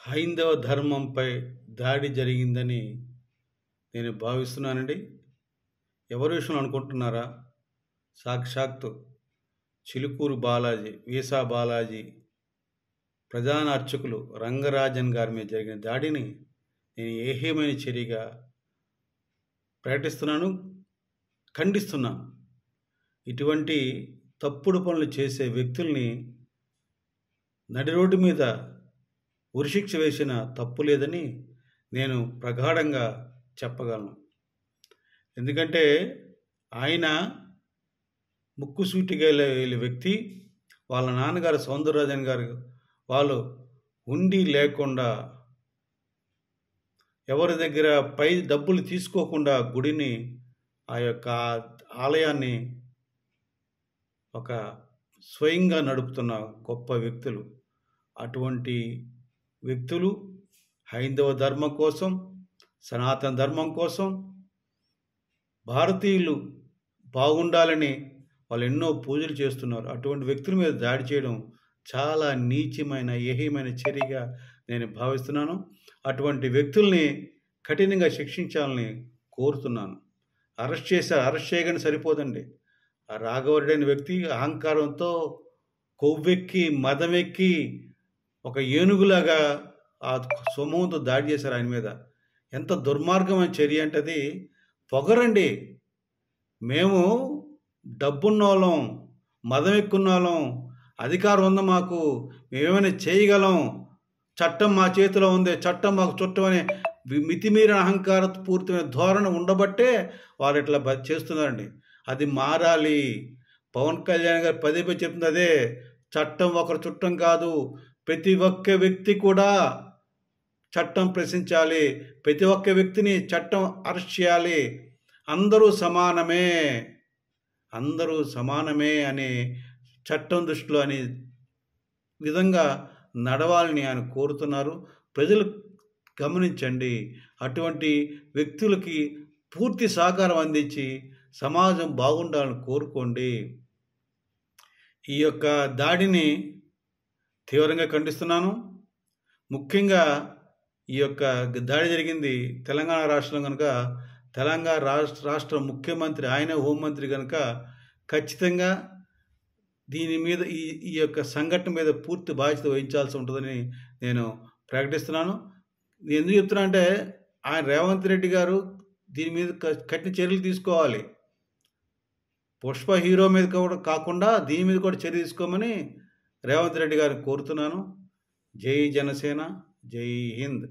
హైందవ ధర్మంపై దాడి జరిగిందని నేను భావిస్తున్నానండి. ఎవరి విషయంలో అనుకుంటున్నారా? సాక్షాత్తు చిలుకూరు బాలాజీ, వీసా బాలాజీ ప్రధాన అర్చకులు రంగరాజన్ గారి మీద జరిగిన దాడిని నేను ఏహ్యమైన చర్యగా ప్రకటిస్తున్నాను, ఖండిస్తున్నాను. ఇటువంటి తప్పుడు పనులు చేసే వ్యక్తుల్ని నడి రోడ్డు మీద ఉరిశిక్ష వేసిన తప్పు లేదని నేను ప్రగాఢంగా చెప్పగలను. ఎందుకంటే ఆయన ముక్కుసూటిగా వెళ్ళే వ్యక్తి. వాళ్ళ నాన్నగారు సౌందరరాజన్ గారు వాళ్ళు ఉండి లేకుండా ఎవరి దగ్గర పై డబ్బులు తీసుకోకుండా గుడిని, ఆ యొక్క ఆలయాన్ని ఒక స్వయంగా నడుపుతున్న గొప్ప వ్యక్తులు. అటువంటి వ్యక్తులు హైందవ ధర్మం కోసం, సనాతన ధర్మం కోసం, భారతీయులు బాగుండాలని వాళ్ళు ఎన్నో పూజలు చేస్తున్నారు. అటువంటి వ్యక్తుల మీద దాడి చేయడం చాలా నీచమైన, ఏహ్యమైన చర్యగా నేను భావిస్తున్నాను. అటువంటి వ్యక్తుల్ని కఠినంగా శిక్షించాలని కోరుతున్నాను. అరెస్ట్ చేయగానే సరిపోదండి. ఆ రాఘవరెడ్డి అనే వ్యక్తి అహంకారంతో కొవ్వెక్కి, మదమెక్కి ఒక ఏనుగులాగా ఆ సమూహంతో దాడి చేశారు ఆయన మీద. ఎంత దుర్మార్గమైన చర్య అంటే అది పొగరండి. మేము డబ్బున్నోళ్ళం, మదం ఎక్కున్నోళ్ళం, అధికారం ఉంది మాకు, మేమేమైనా చేయగలం, చట్టం మా చేతిలో ఉంది, చట్టం మాకు చుట్టం అనే మితిమీరిన అహంకార పూర్తమైన ధోరణి ఉండబట్టే వారు ఇట్లా చేస్తున్నారండి. అది మారాలి. పవన్ కళ్యాణ్ గారు పదే పదే చెప్తుంది అదే. చట్టం ఒకరు చుట్టం కాదు, ప్రతి ఒక్క వ్యక్తి కూడా చట్టం ప్రశ్నించాలి, ప్రతి ఒక్క వ్యక్తిని చట్టం అరెస్ట్ చేయాలి, అందరూ సమానమే, అందరూ సమానమే అనే చట్టం దృష్టిలో అనే విధంగా నడవాలని ఆయన కోరుతున్నారు. ప్రజలు గమనించండి. అటువంటి వ్యక్తులకి పూర్తి సహకారం అందించి సమాజం బాగుండాలని కోరుకోండి. ఈ యొక్క దాడిని తీవ్రంగా ఖండిస్తున్నాను. ముఖ్యంగా ఈ యొక్క దాడి జరిగింది తెలంగాణ రాష్ట్రంలో కనుక, తెలంగాణ రాష్ట్ర ముఖ్యమంత్రి, ఆయన హోంమంత్రి కనుక ఖచ్చితంగా దీని మీద ఈ యొక్క సంఘటన మీద పూర్తి బాధ్యత వహించాల్సి ఉంటుందని నేను ప్రకటిస్తున్నాను. నేను ఎందుకు చెప్తున్నా అంటే, ఆయన రేవంత్ రెడ్డి గారు దీని మీద కఠిన చర్యలు తీసుకోవాలి. పుష్ప హీరో మీద కూడా కాకుండా దీని మీద కూడా చర్య తీసుకోమని రేవంత్ రెడ్డి గారిని కోరుతున్నాను. జై జనసేన, జై హింద్.